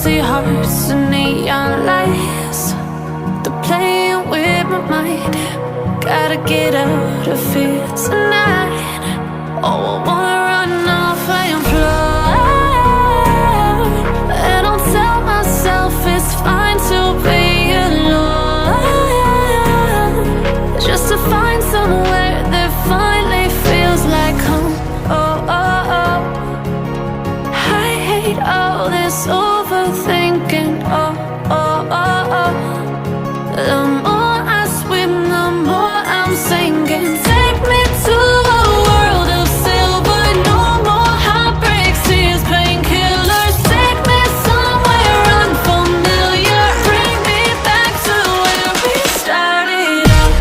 empty hearts and neon lights. They're playing with my mind. Gotta get out of here tonight. Oh, I wanna run off and fly. And I'll tell myself it's fine to be alone, just to find somewhere that finally feels like home. Oh, oh, oh. I hate all this overthinking. Oh, oh, oh, oh. The more I swim, the more I'm sinking. Take me to a world of silver. No more heartbreaks, tears, painkillers. Take me somewhere unfamiliar. Bring me back to where we started out.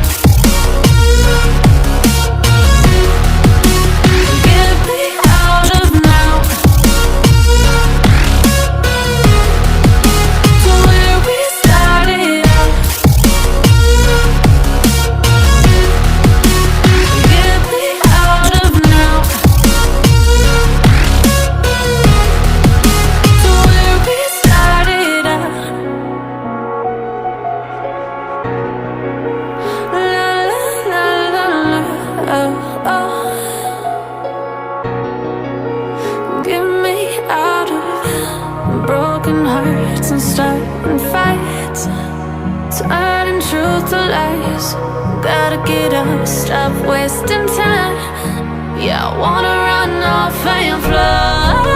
Get me out of now, to where we started out. Get me out of now, to where we started out. La la la la la, oh, oh. Get me out of broken hearts and starting fights, turning truth to lies. Gotta get up, stop wasting time. Yeah, I wanna run off and fly.